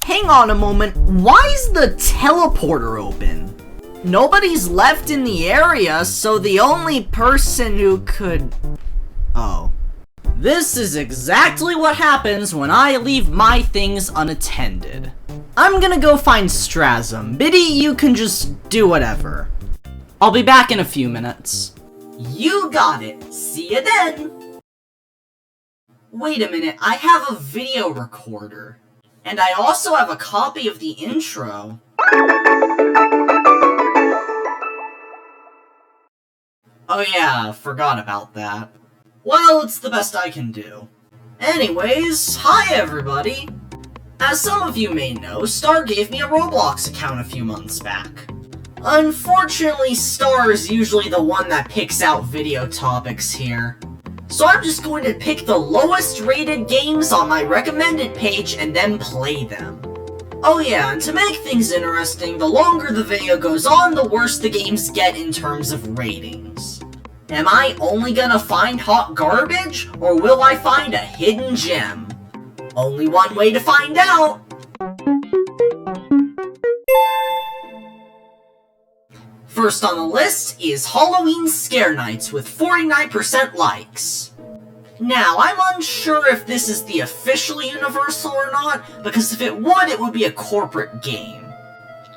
Hang on a moment, why is the teleporter open? Nobody's left in the area, so the only person who could... Oh. This is exactly what happens when I leave my things unattended. I'm gonna go find Starism. Bitti, you can just do whatever. I'll be back in a few minutes. You got it. See you then. Wait a minute, I have a video recorder. And I also have a copy of the intro. Oh yeah, forgot about that. Well, it's the best I can do. Anyways, hi everybody! As some of you may know, Star gave me a Roblox account a few months back. Unfortunately, Star is usually the one that picks out video topics here. So I'm just going to pick the lowest rated games on my recommended page and then play them. Oh yeah, and to make things interesting, the longer the video goes on, the worse the games get in terms of ratings. Am I only gonna find hot garbage, or will I find a hidden gem? Only one way to find out! First on the list is Halloween Scare Nights with 49% likes. Now, I'm unsure if this is the official Universal or not, because if it would be a corporate game.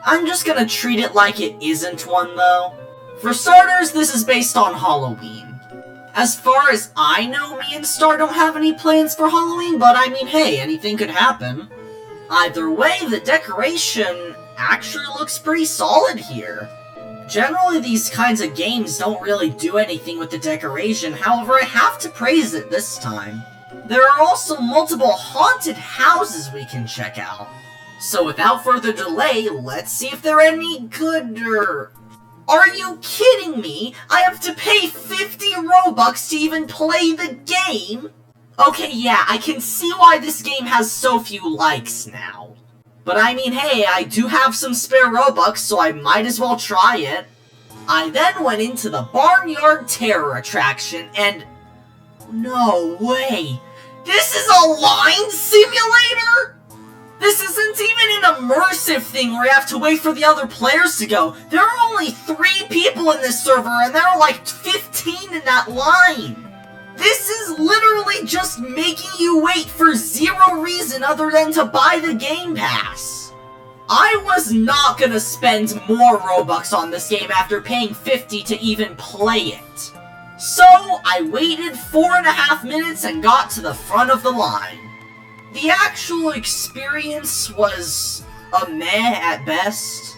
I'm just gonna treat it like it isn't one, though. For starters, this is based on Halloween. As far as I know, me and Star don't have any plans for Halloween, but I mean, hey, anything could happen. Either way, the decoration actually looks pretty solid here. Generally, these kinds of games don't really do anything with the decoration, however, I have to praise it this time. There are also multiple haunted houses we can check out. So without further delay, let's see if they're any good, Are you kidding me? I have to pay 50 Robux to even play the game? Okay, yeah, I can see why this game has so few likes now. But I mean, hey, I do have some spare Robux, so I might as well try it. I then went into the Barnyard Terror attraction, and... No way! This is a line simulator?! This isn't even an immersive thing where you have to wait for the other players to go. There are only 3 people in this server, and there are like 15 in that line! This is literally just making you wait for zero reason other than to buy the Game Pass. I was not gonna spend more Robux on this game after paying 50 to even play it. So, I waited 4.5 minutes and got to the front of the line. The actual experience was a meh at best.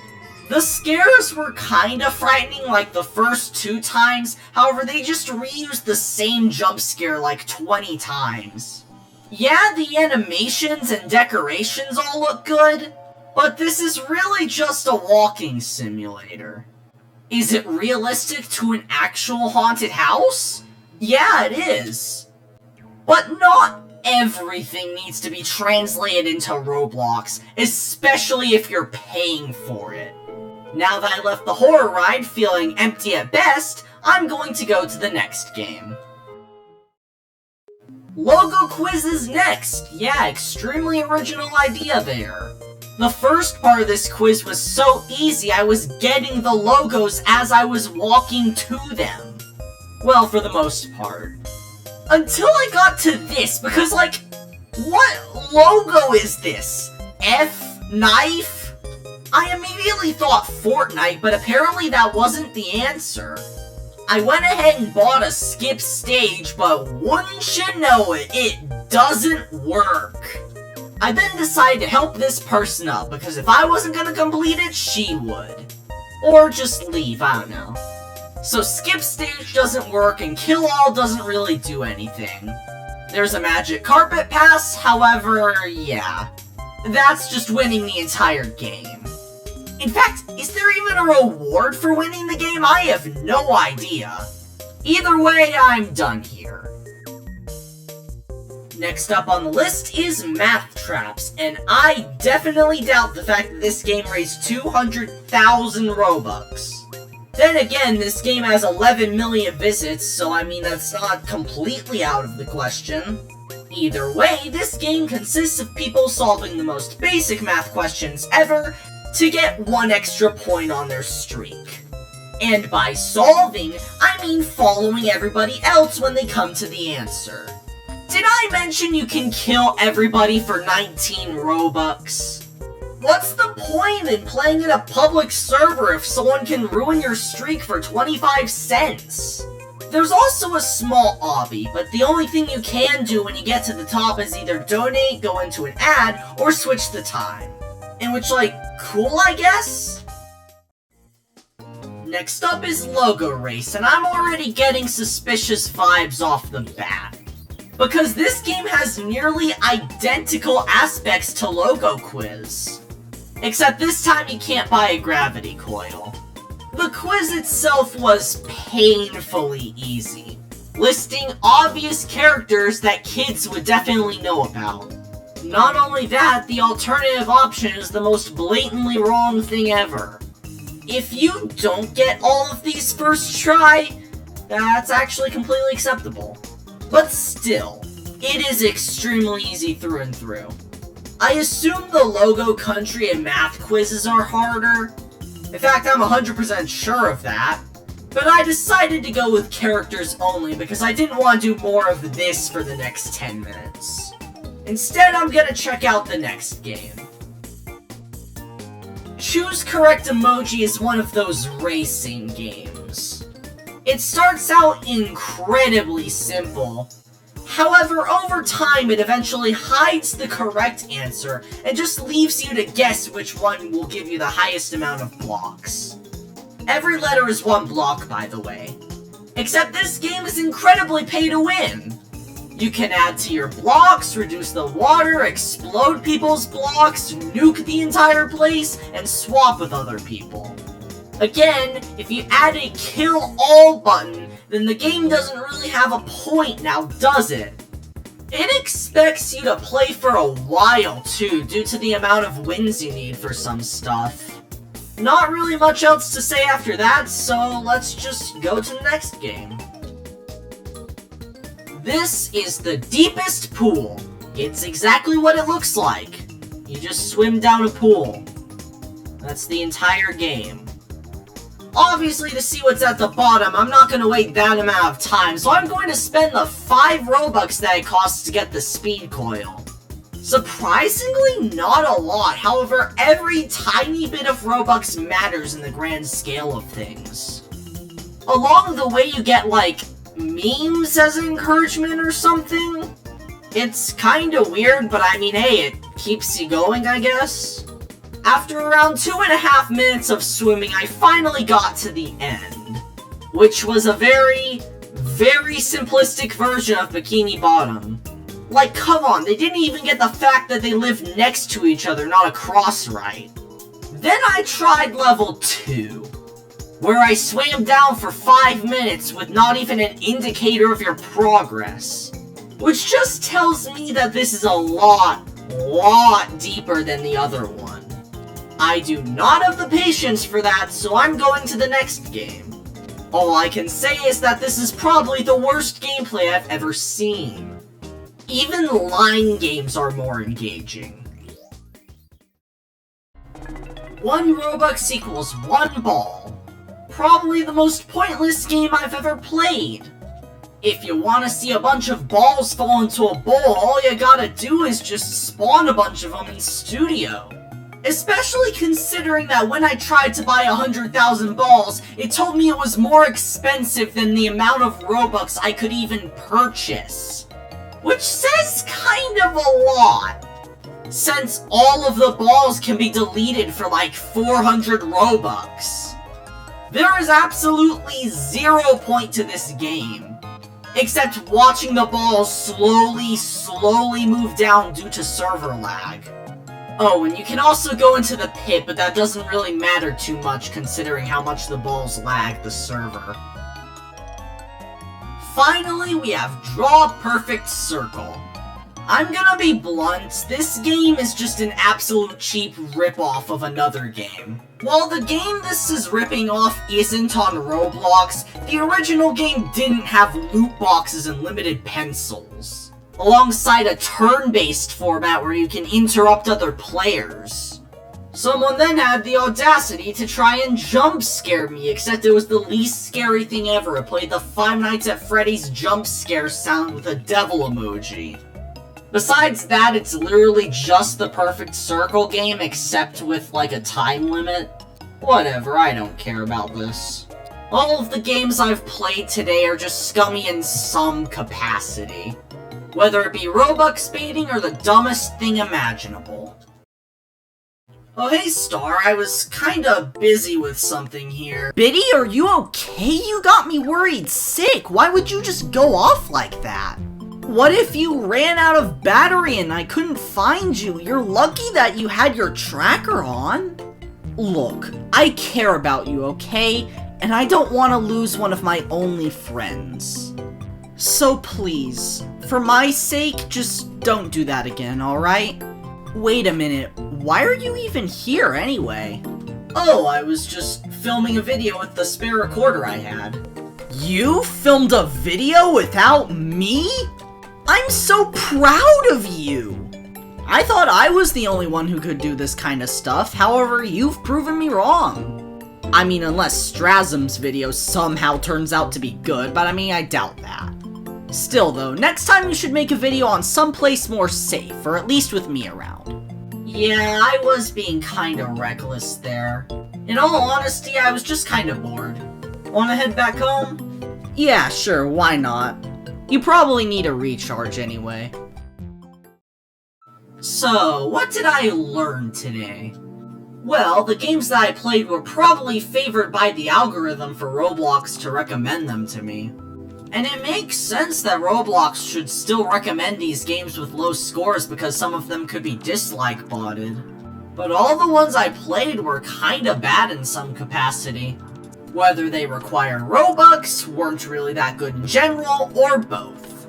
The scares were kinda frightening like the first 2 times, however they just reused the same jump scare like 20 times. Yeah, the animations and decorations all look good, but this is really just a walking simulator. Is it realistic to an actual haunted house? Yeah, it is. But not everything needs to be translated into Roblox, especially if you're paying for it. Now that I left the horror ride feeling empty at best, I'm going to go to the next game. Logo quiz is next! Yeah, extremely original idea there. The first part of this quiz was so easy I was getting the logos as I was walking to them. Well, for the most part. Until I got to this, because like, what logo is this? F? Knife? I immediately thought Fortnite, but apparently that wasn't the answer. I went ahead and bought a skip stage, but wouldn't you know it, it doesn't work. I then decided to help this person up, because if I wasn't gonna complete it, she would. Or just leave, I don't know. So skip stage doesn't work, and kill all doesn't really do anything. There's a magic carpet pass, however, yeah. That's just winning the entire game. In fact, is there even a reward for winning the game? I have no idea. Either way, I'm done here. Next up on the list is Math Traps, and I definitely doubt the fact that this game raised 200,000 Robux. Then again, this game has 11 million visits, so I mean that's not completely out of the question. Either way, this game consists of people solving the most basic math questions ever to get 1 extra point on their streak. And by solving, I mean following everybody else when they come to the answer. Did I mention you can kill everybody for 19 Robux? What's the point in playing in a public server if someone can ruin your streak for 25 cents? There's also a small obby, but the only thing you can do when you get to the top is either donate, go into an ad, or switch the time. In which, like, cool, I guess? Next up is Logo Race, and I'm already getting suspicious vibes off the bat. Because this game has nearly identical aspects to Logo Quiz. Except this time you can't buy a gravity coil. The quiz itself was painfully easy, listing obvious characters that kids would definitely know about. Not only that, the alternative option is the most blatantly wrong thing ever. If you don't get all of these first try, that's actually completely acceptable. But still, it is extremely easy through and through. I assume the logo, country, and math quizzes are harder. In fact, I'm 100% sure of that. But I decided to go with characters only because I didn't want to do more of this for the next 10 minutes. Instead, I'm gonna check out the next game. Choose Correct Emoji is one of those racing games. It starts out incredibly simple. However, over time, it eventually hides the correct answer and just leaves you to guess which one will give you the highest amount of blocks. Every letter is 1 block, by the way. Except this game is incredibly pay to win. You can add to your blocks, reduce the water, explode people's blocks, nuke the entire place, and swap with other people. Again, if you add a kill all button, then the game doesn't really have a point now, does it? It expects you to play for a while too, due to the amount of wins you need for some stuff. Not really much else to say after that, so let's just go to the next game. This is the deepest pool. It's exactly what it looks like. You just swim down a pool. That's the entire game. Obviously, to see what's at the bottom, I'm not going to wait that amount of time, so I'm going to spend the 5 Robux that it costs to get the speed coil. Surprisingly, not a lot. However, every tiny bit of Robux matters in the grand scale of things. Along the way, you get, like, memes as encouragement or something. It's kinda weird, but I mean, hey, it keeps you going, I guess. After around 2.5 minutes of swimming, I finally got to the end, which was a very, very simplistic version of Bikini Bottom. Like, come on, they didn't even get the fact that they live next to each other, not across, right? Then I tried level 2, where I swam down for 5 minutes with not even an indicator of your progress. Which just tells me that this is a lot deeper than the other one. I do not have the patience for that, so I'm going to the next game. All I can say is that this is probably the worst gameplay I've ever seen. Even line games are more engaging. 1 Robux equals 1 ball. Probably the most pointless game I've ever played. If you want to see a bunch of balls fall into a bowl, all you gotta do is just spawn a bunch of them in Studio. Especially considering that when I tried to buy 100,000 balls, it told me it was more expensive than the amount of Robux I could even purchase. Which says kind of a lot, since all of the balls can be deleted for like 400 Robux. There is absolutely 0 point to this game, except watching the balls slowly move down due to server lag. Oh, and you can also go into the pit, but that doesn't really matter too much considering how much the balls lag the server. Finally, we have Draw Perfect Circle. I'm gonna be blunt, this game is just an absolute cheap rip-off of another game. While the game this is ripping off isn't on Roblox, the original game didn't have loot boxes and limited pencils. alongside a turn-based format where you can interrupt other players. Someone then had the audacity to try and jump scare me, except it was the least scary thing ever. It played the Five Nights at Freddy's jump scare sound with a devil emoji. Besides that, it's literally just the perfect circle game, except with, like, a time limit. Whatever, I don't care about this. All of the games I've played today are just scummy in some capacity. Whether it be Robux baiting or the dumbest thing imaginable. Oh hey Star, I was kinda busy with something here. Bitti, are you okay? You got me worried sick. Why would you just go off like that? What if you ran out of battery and I couldn't find you? You're lucky that you had your tracker on. Look, I care about you, okay? And I don't want to lose one of my only friends. So please, for my sake, just don't do that again, alright? Wait a minute, why are you even here anyway? Oh, I was just filming a video with the spare recorder I had. You filmed a video without me? I'm so proud of you! I thought I was the only one who could do this kind of stuff, however, you've proven me wrong. I mean, unless Starism's video somehow turns out to be good, but I mean, I doubt that. Still though, next time you should make a video on someplace more safe, or at least with me around. Yeah, I was being kinda reckless there. In all honesty, I was just kinda bored. Wanna head back home? Yeah, sure, why not? You probably need a recharge anyway. So, what did I learn today? Well, the games that I played were probably favored by the algorithm for Roblox to recommend them to me. And it makes sense that Roblox should still recommend these games with low scores because some of them could be dislike-botted. But all the ones I played were kinda bad in some capacity. Whether they required Robux, weren't really that good in general, or both.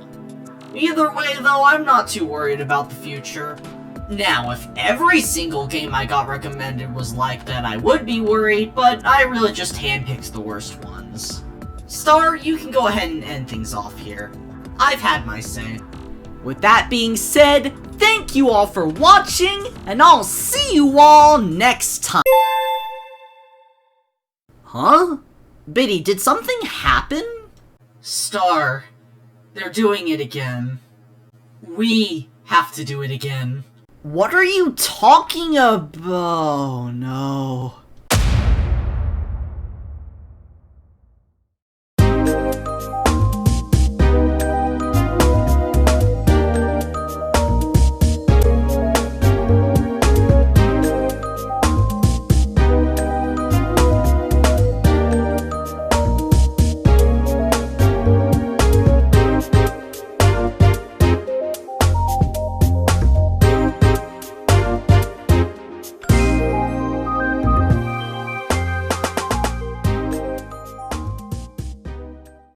Either way though, I'm not too worried about the future. Now, if every single game I got recommended was like that, I would be worried, but I really just handpicked the worst ones. Star, you can go ahead and end things off here. I've had my say. With that being said, thank you all for watching, and I'll see you all next time. Huh? Bitti, did something happen? Star, they're doing it again. We have to do it again. What are you talking about? Oh no.